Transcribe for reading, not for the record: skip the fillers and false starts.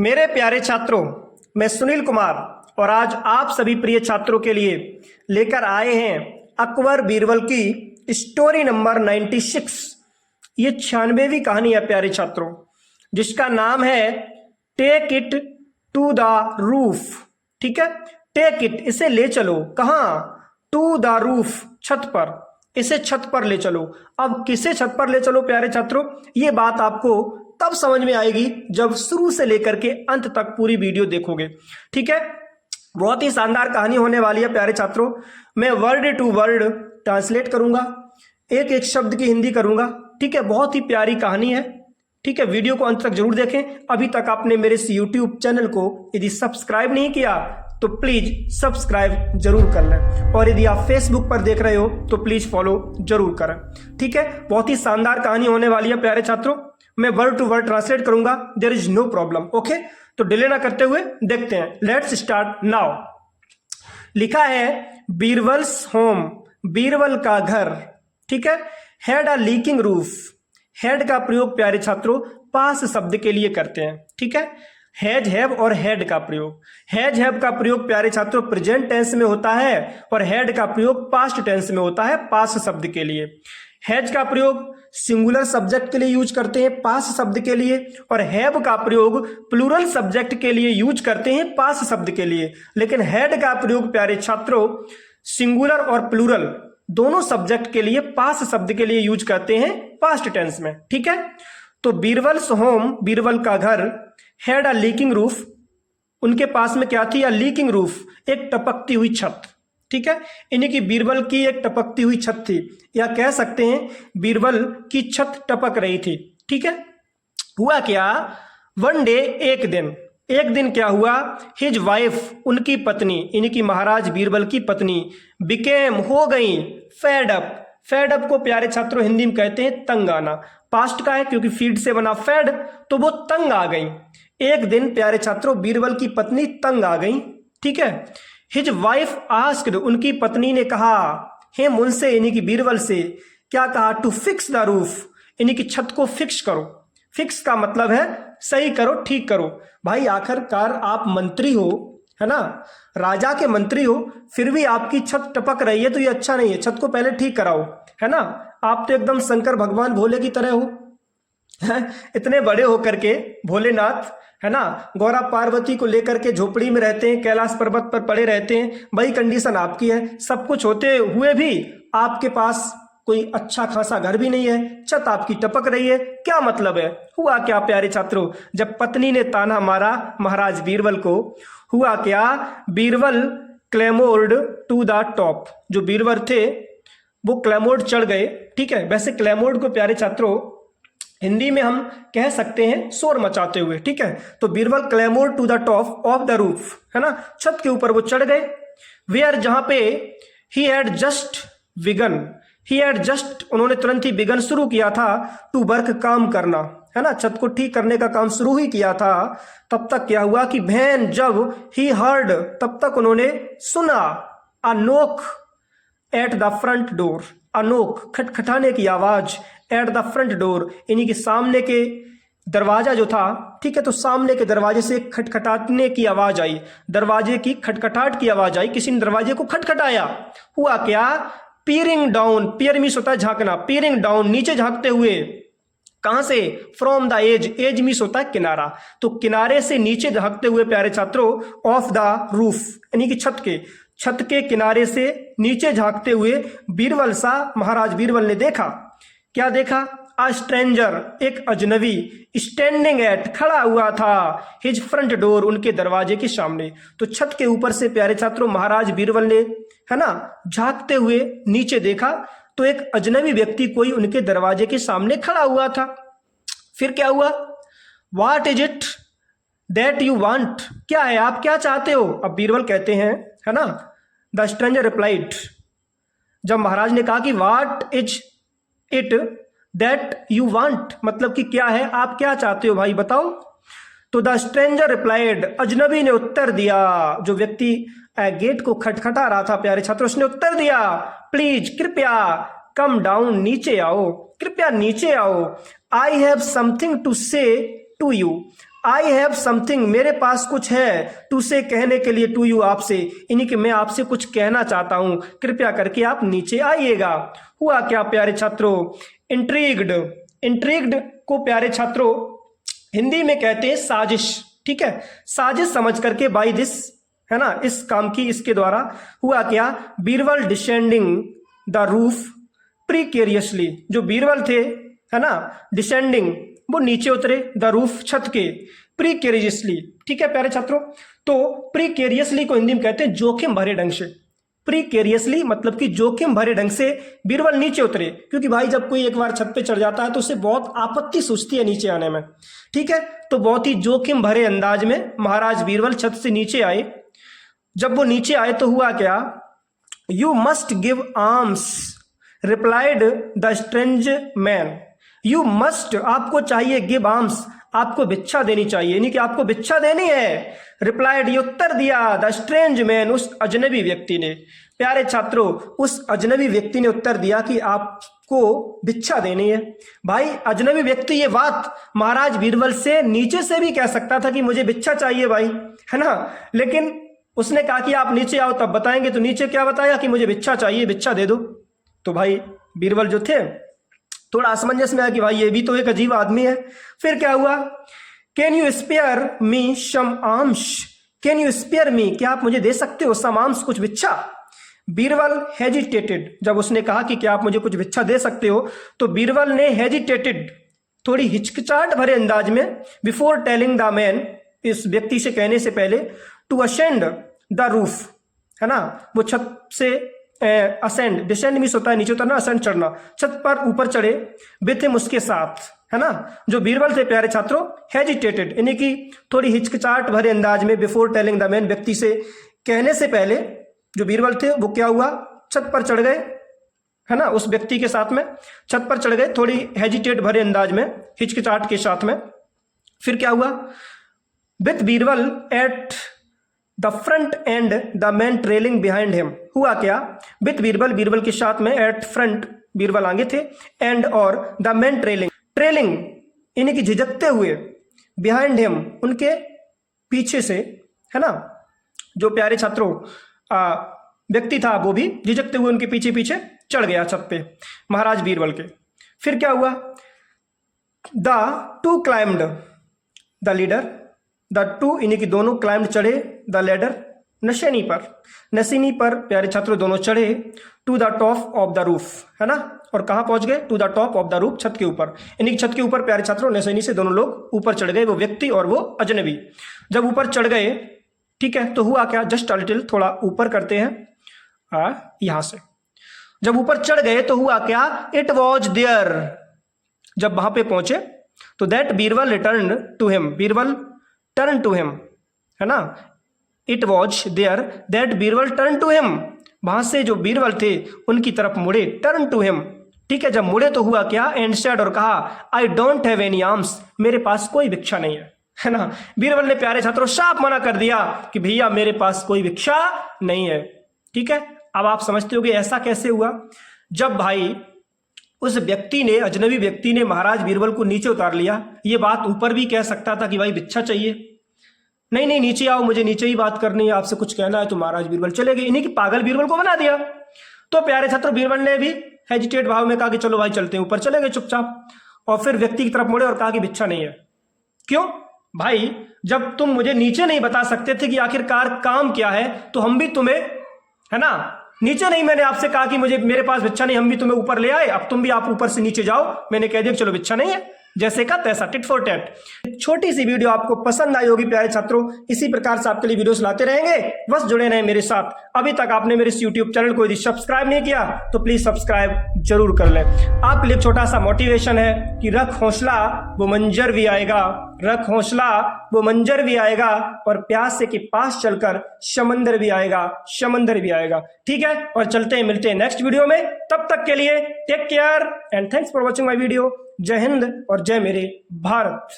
मेरे प्यारे छात्रों, मैं सुनील कुमार और आज आप सभी प्रिय छात्रों के लिए लेकर आए हैं अकबर बीरबल की स्टोरी नंबर 96। ये 96वीं कहानी है प्यारे छात्रों, जिसका नाम है take it to the roof. ठीक है, टेक इट, इसे ले चलो कहाँ? टू द रूफ, छत पर। इसे छत पर ले चलो। अब किसे छत पर ले चलो प्यारे छात्रों, ये बात आपको तब समझ में आएगी जब शुरू से लेकर के अंत तक पूरी वीडियो देखोगे। ठीक है, बहुत ही शानदार कहानी होने वाली है प्यारे छात्रों। मैं वर्ड टू वर्ड ट्रांसलेट करूंगा, एक एक शब्द की हिंदी करूंगा। ठीक है, बहुत ही प्यारी कहानी है। ठीक है, वीडियो को अंत तक जरूर देखें। अभी तक आपने मेरे इस यूट्यूब चैनल को यदि सब्सक्राइब नहीं किया तो प्लीज सब्सक्राइब जरूर कर लें, और यदि आप फेसबुक पर देख रहे हो तो प्लीज फॉलो जरूर करें। ठीक है, बहुत ही शानदार कहानी होने वाली है प्यारे छात्रों। मैं वर्ड टू वर्ड ट्रांसलेट करूंगा, there is no problem. Okay, तो डिले ना करते हुए देखते हैं। Let's start now. लिखा है बीरबल्स होम, बीरबल का घर। ठीक है, had a leaking roof. Had का प्रयोग प्यारे छात्रों पास शब्द के लिए करते हैं। ठीक है, हैज हैव और हैड का प्रयोग, हैज हैव का प्रयोग प्यारे छात्रों प्रेजेंट टेंस में होता है और हैड का प्रयोग पास्ट टेंस में होता है पास शब्द के लिए। हैज का प्रयोग सिंगुलर सब्जेक्ट के लिए यूज करते हैं पास शब्द के लिए, और हैव का प्रयोग प्लूरल सब्जेक्ट के लिए यूज करते हैं पास शब्द के लिए। लेकिन हैड का प्रयोग प्यारे छात्रों सिंगुलर और प्लूरल दोनों सब्जेक्ट के लिए पास शब्द के लिए यूज करते हैं पास्ट टेंस में। ठीक है, तो बीरबल्स होम, बीरबल का घर, हैड अ लीकिंग रूफ, उनके पास में क्या थी? अ लीकिंग रूफ, एक टपकती हुई छत। ठीक है, इन्हीं की बीरबल की एक टपकती हुई छत थी, या कह सकते हैं बीरबल की छत टपक रही थी। ठीक है, हुआ क्या? वन डे, एक दिन क्या हुआ? हिज वाइफ, उनकी पत्नी, इनकी महाराज बीरबल की पत्नी, बिकेम, हो गई, फेड अप। फेड अप को प्यारे छात्रों हिंदी में कहते हैं तंग आना। पास्ट का है क्योंकि फीड से बना फेड, तो वो तंग आ गई। एक दिन प्यारे छात्रों बीरबल की पत्नी तंग आ गई। ठीक है, हिज वाइफ आस्क्ड, उनकी पत्नी ने कहा, हिम, उनसे, यानी कि बीरबल से, क्या कहा? टू फिक्स द रूफ, यानी कि छत को फिक्स करो। फिक्स का मतलब है सही करो, ठीक करो। भाई आखिरकार आप मंत्री हो, है ना, राजा के मंत्री हो, फिर भी आपकी छत टपक रही है तो ये अच्छा नहीं है। छत को पहले ठीक कराओ, है ना। आप तो एकदम शंकर भगवान भोले की तरह हो, इतने बड़े होकर के भोलेनाथ, है ना, गौरा पार्वती को लेकर के झोपड़ी में रहते हैं, कैलाश पर्वत पर पड़े रहते हैं। भाई कंडीशन आपकी है, सब कुछ होते हुए भी आपके पास कोई अच्छा खासा घर भी नहीं है, छत आपकी टपक रही है, क्या मतलब है? हुआ क्या प्यारे छात्रों, जब पत्नी ने ताना मारा महाराज बीरबल को, हुआ क्या? Birbal clambered to the top, जो बीरबल थे वो क्लेमोर्ड चढ़ गए। ठीक है, वैसे क्लेमोर्ड को प्यारे छात्रों हिंदी में हम कह सकते हैं शोर मचाते हुए। ठीक है, तो Birbal clambered to the top of the roof, है ना, छत के ऊपर वो चढ़ गए। वेयर, जहां पे ही had just began, he had just, उन्होंने तुरंत ही बिगन, शुरू किया था, टू वर्क, काम करना, है ना, छत को ठीक करने का काम शुरू ही किया था। तब तक क्या हुआ कि वैन, जब, ही हर्ड, तब तक उन्होंने सुना, a knock at the front door, a knock, खटखटाने की आवाज, एट द फ्रंट डोर, यानी कि सामने के दरवाजा जो था। ठीक है, तो सामने के दरवाजे से खटखटाने की आवाज आई, दरवाजे की खटखटाहट की आवाज आई, किसी ने दरवाजे को खटखटाया। हुआ क्या? पीरिंग डाउन, पीयर मीन्स होता है झांकना, पीरिंग डाउन, नीचे झांकते हुए, कहां से? From the edge, edge means होता है किनारा, तो किनारे से नीचे झांकते हुए प्यारे छात्रों, ऑफ द रूफ, यानी कि छत के किनारे से नीचे झांकते हुए बीरबल सा, महाराज बीरबल ने देखा। क्या देखा? अ स्ट्रेंजर, एक अजनबी, स्टैंडिंग एट, खड़ा हुआ था, हिज फ्रंट डोर, उनके दरवाजे के सामने। तो छत के ऊपर से प्यारे छात्रों महाराज बीरबल ने, है ना, झांकते हुए नीचे देखा तो एक अजनबी व्यक्ति कोई उनके दरवाजे के सामने खड़ा हुआ था। फिर क्या हुआ? What is it that you want, क्या है, आप क्या चाहते हो? अब बीरबल कहते हैं, है ना, द स्ट्रेंजर रिप्लाइड, जब महाराज ने कहा कि what is it that you want, मतलब कि क्या है, आप क्या चाहते हो भाई बताओ। तो द स्ट्रेंजर रिप्लाइड, अजनबी ने उत्तर दिया, जो व्यक्ति गेट को खटखटा रहा था प्यारे छात्रों, उसने उत्तर दिया, प्लीज, कृपया, कम डाउन, नीचे आओ, कृपया नीचे आओ, I have something to say to you, I have something, मेरे पास कुछ है, टू से कहने के लिए, टू यू आपसे, यानी कि मैं आपसे कुछ कहना चाहता हूं, कृपया करके आप नीचे आइएगा। हुआ क्या प्यारे छात्रों, इंट्रीग्ड, इंट्रीग्ड को प्यारे छात्रों हिंदी में कहते हैं साजिश, ठीक है, साजिश समझ करके बाई दिस, है ना, इस काम की, इसके द्वारा हुआ क्या, बीरबल डिसेंडिंग द रूफ प्रीकेरियसली, जो बीरबल थे, है ना, डिसेंडिंग वो नीचे उतरे, द रूफ छत के, प्रीकेरियसली, ठीक है प्यारे छात्रों। तो प्रीकेरियसली को हिंदी में कहते हैं जोखिम भरे ढंग से, प्रीकेरियसली मतलब कि जोखिम भरे ढंग से बीरबल नीचे उतरे, क्योंकि भाई जब कोई एक बार छत पे चढ़ जाता है तो उसे बहुत आपत्ति सूझती है नीचे आने में, ठीक है। तो बहुत ही जोखिम भरे अंदाज में महाराज बीरबल छत से नीचे आए। जब वो नीचे आए तो हुआ क्या, you must give arms replied the strange man, you must आपको चाहिए, गिव आर्म्स आपको भिक्षा देनी चाहिए, यानी कि आपको भिक्षा देनी है। रिप्लाइड ये उत्तर दिया, द स्ट्रेंज मैन उस अजनबी व्यक्ति ने, प्यारे छात्रों उस अजनबी व्यक्ति ने उत्तर दिया कि आपको भिक्षा देनी है। भाई अजनबी व्यक्ति ये बात महाराज बीरबल से नीचे से भी कह सकता था कि मुझे भिक्षा चाहिए भाई, है ना, लेकिन उसने कहा कि आप नीचे आओ तब बताएंगे, तो नीचे क्या बताया कि मुझे भिक्षा चाहिए, भिक्षा दे दो। तो भाई बीरबल जो थे थोड़ा असमंजस में आया कि भाई ये भी तो एक अजीब आदमी है। फिर क्या हुआ, can you spare me some arms, can you spare me, क्या आप मुझे दे सकते हो, सम आर्म्स कुछ भिक्षा। बीरबल हेजिटेटेड, जब उसने कहा कि क्या आप मुझे कुछ भिक्षा दे सकते हो, तो बीरबल ने हेजिटेटेड थोड़ी हिचकिचाहट भरे अंदाज में, बिफोर टेलिंग द मैन, इस व्यक्ति से कहने से पहले, टू असेंड द रूफ, है ना, वो छत से असेंड, डिसेंड मीन्स होता है नीचे उतरना, असेंड चढ़ना, छत पर ऊपर चढ़े, विथ हिम उसके साथ, है ना। जो बीरबल थे प्यारे छात्रों हेजिटेटेड यानी कि थोड़ी हिचकिचाहट भरे अंदाज में, बिफोर टेलिंग द मैन व्यक्ति से कहने से पहले, जो बीरबल थे वो क्या हुआ, छत पर चढ़ गए, है ना, उस व्यक्ति के साथ में छत पर चढ़ गए, थोड़ी हेजिटेट भरे अंदाज में, हिचकिचाहट के साथ में। फिर क्या हुआ, with Birbal eight the front end the man trailing behind him, हुआ क्या, विथ बीरबल, बीरबल के साथ में, एट फ्रंट बीरबल आगे थे, एंड और द मैन ट्रेलिंग, ट्रेलिंग यानी कि झिझकते हुए, बिहाइंड हिम उनके पीछे से, है ना, जो प्यारे छात्रों व्यक्ति था वो भी झिझकते हुए उनके पीछे पीछे चढ़ गया छत पे महाराज बीरबल के। फिर क्या हुआ, the two climbed, the leader, the two यानी कि दोनों, क्लाइम्ड चढ़े, द लैडर नशेनी पर, नशीनी पर प्यारे छात्रों दोनों चढ़े, to the top of the roof, है ना, और कहां पहुंच गए, to the top of the roof, छत के ऊपर, यानी कि छत के ऊपर प्यारे छात्रों नशेनी से दोनों लोग ऊपर चढ़ गए, वो व्यक्ति और वो अजनबी। जब ऊपर चढ़ गए, ठीक है, तो हुआ क्या, जस्ट अ लिटिल, थोड़ा ऊपर करते हैं यहां से, जब ऊपर चढ़ गए तो हुआ क्या, इट वॉज देयर, जब वहां पे पहुंचे तो that Birbal return to him, Birbal turn to him, है ना, it was there that Birbal turn to him, वहां से जो बीरबल थे उनकी तरफ मुड़े, टर्न टू हिम, ठीक है। जब मुड़े तो हुआ क्या, एंड सेड, और कहा, I don't have any arms, मेरे पास कोई भिक्षा नहीं है ना। बीरबल ने प्यारे छात्रों साफ मना कर दिया कि भैया मेरे पास कोई भिक्षा नहीं है, ठीक है। अब आप समझते होगे ऐसा कैसे हुआ, जब भाई उस व्यक्ति ने, अजनबी व्यक्ति ने महाराज बीरबल को नीचे उतार लिया, ये बात ऊपर भी कह सकता था कि भाई भिक्षा चाहिए, नहीं नहीं नीचे आओ, मुझे नीचे ही बात करनी है, आपसे कुछ कहना है, तो महाराज बीरबल चले गए, इन्हीं की पागल बीरबल को बना दिया। तो प्यारे छात्र बीरबल ने भी हेजिटेट भाव में कहा कि चलो भाई चलते हैं, ऊपर चले गए चुपचाप, और फिर व्यक्ति की तरफ मुड़े और कहा कि भिक्षा नहीं है। क्यों भाई, जब तुम मुझे नीचे नहीं बता सकते थे कि आखिरकार काम क्या है, तो हम भी तुम्हें, है ना, नीचे नहीं, मैंने आपसे कहा कि मुझे, मेरे पास भिक्षा नहीं, हम भी तुम्हें ऊपर ले आए, अब तुम भी आप ऊपर से नीचे जाओ, मैंने कह दिया चलो भिक्षा नहीं है, जैसे का तैसा, टिट फॉर टैट। छोटी सी वीडियो आपको पसंद आई होगी प्यारे छात्रों, इसी प्रकार से आपके लिए वीडियोस लाते रहेंगे, बस जुड़े रहें मेरे साथ। अभी तक आपने मेरे इस यूट्यूब चैनल को यदि सब्सक्राइब नहीं किया तो प्लीज सब्सक्राइब जरूर कर लें। आपके लिए छोटा सा मोटिवेशन है कि रख हौसला वो मंजर भी आएगा, रख हौसला वो मंजर भी आएगा, और प्यासे के पास चलकर समंदर भी आएगा, समंदर भी आएगा, ठीक है। और चलते हैं, मिलते हैं नेक्स्ट वीडियो में, तब तक के लिए take care and thanks for watching my video. जय हिंद और जय मेरे भारत।